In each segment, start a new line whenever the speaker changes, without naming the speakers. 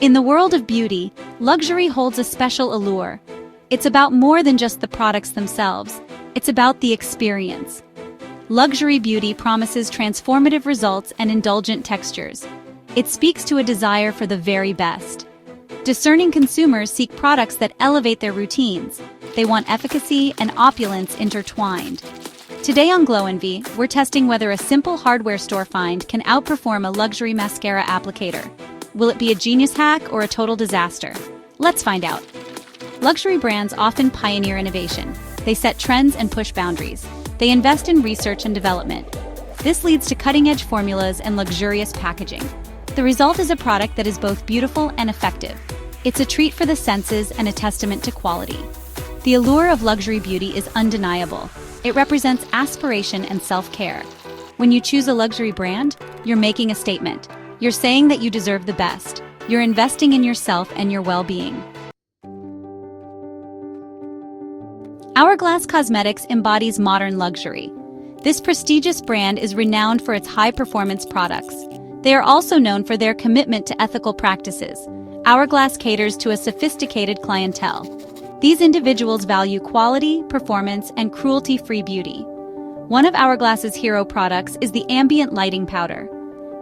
In the world of beauty, luxury holds a special allure. It's about more than just the products themselves. It's about the experience. Luxury beauty promises transformative results and indulgent textures. It speaks to a desire for the very best. Discerning consumers seek products that elevate their routines. They want efficacy and opulence intertwined. Today on Glowenvy, we're testing whether a simple hardware store find can outperform a luxury mascara applicator. Will it be a genius hack or a total disaster? Let's find out. Luxury brands often pioneer innovation. They set trends and push boundaries. They invest in research and development. This leads to cutting-edge formulas and luxurious packaging. The result is a product that is both beautiful and effective. It's a treat for the senses and a testament to quality. The allure of luxury beauty is undeniable. It represents aspiration and self-care. When you choose a luxury brand, you're making a statement. You're saying that you deserve the best. You're investing in yourself and your well-being. Hourglass Cosmetics embodies modern luxury. This prestigious brand is renowned for its high-performance products. They are also known for their commitment to ethical practices. Hourglass caters to a sophisticated clientele. These individuals value quality, performance, and cruelty-free beauty. One of Hourglass's hero products is the ambient lighting powder.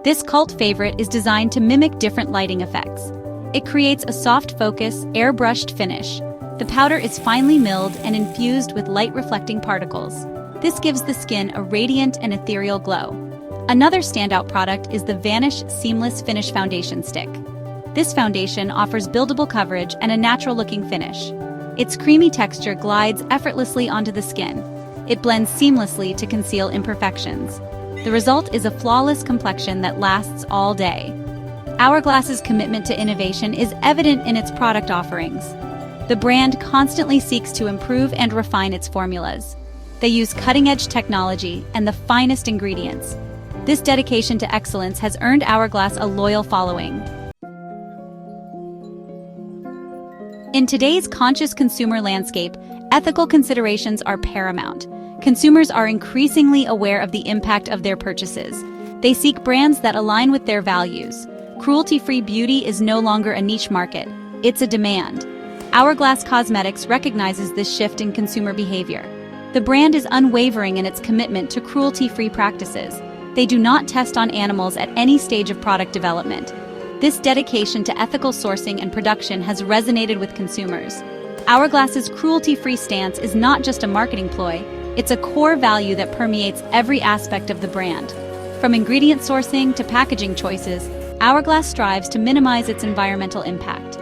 This cult favorite is designed to mimic different lighting effects. It creates a soft focus, airbrushed finish. The powder is finely milled and infused with light-reflecting particles. This gives the skin a radiant and ethereal glow. Another standout product is the Vanish Seamless Finish Foundation Stick. This foundation offers buildable coverage and a natural-looking finish. Its creamy texture glides effortlessly onto the skin. It blends seamlessly to conceal imperfections. The result is a flawless complexion that lasts all day. Hourglass's commitment to innovation is evident in its product offerings. The brand constantly seeks to improve and refine its formulas. They use cutting-edge technology and the finest ingredients. This dedication to excellence has earned Hourglass a loyal following. In today's conscious consumer landscape, ethical considerations are paramount. Consumers are increasingly aware of the impact of their purchases. They seek brands that align with their values. Cruelty-free beauty is no longer a niche market. It's a demand. Hourglass Cosmetics recognizes this shift in consumer behavior. The brand is unwavering in its commitment to cruelty-free practices. They do not test on animals at any stage of product development. This dedication to ethical sourcing and production has resonated with consumers. Hourglass's cruelty-free stance is not just a marketing ploy, it's a core value that permeates every aspect of the brand. From ingredient sourcing to packaging choices, Hourglass strives to minimize its environmental impact.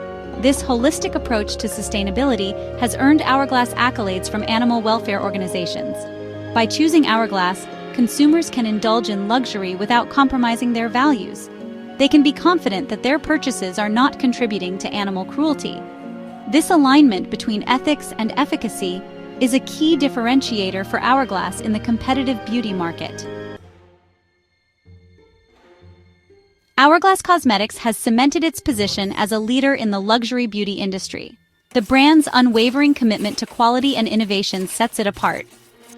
This holistic approach to sustainability has earned Hourglass accolades from animal welfare organizations. By choosing Hourglass, consumers can indulge in luxury without compromising their values. They can be confident that their purchases are not contributing to animal cruelty. This alignment between ethics and efficacy is a key differentiator for Hourglass in the competitive beauty market. Hourglass Cosmetics has cemented its position as a leader in the luxury beauty industry. The brand's unwavering commitment to quality and innovation sets it apart.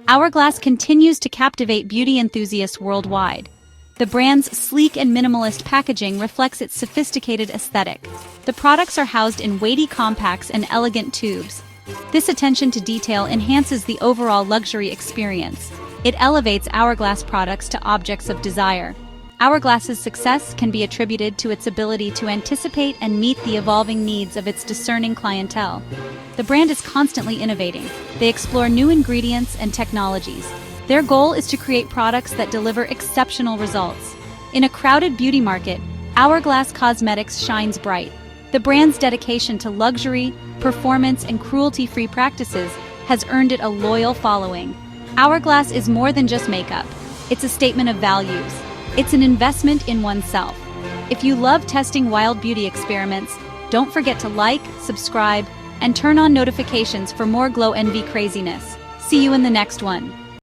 Hourglass continues to captivate beauty enthusiasts worldwide. The brand's sleek and minimalist packaging reflects its sophisticated aesthetic. The products are housed in weighty compacts and elegant tubes. This attention to detail enhances the overall luxury experience. It elevates Hourglass products to objects of desire. Hourglass's success can be attributed to its ability to anticipate and meet the evolving needs of its discerning clientele. The brand is constantly innovating. They explore new ingredients and technologies. Their goal is to create products that deliver exceptional results. In a crowded beauty market, Hourglass Cosmetics shines bright. The brand's dedication to luxury, performance, and cruelty-free practices has earned it a loyal following. Hourglass is more than just makeup. It's a statement of values. It's an investment in oneself. If you love testing wild beauty experiments, don't forget to like, subscribe, and turn on notifications for more Glowenvy craziness. See you in the next one.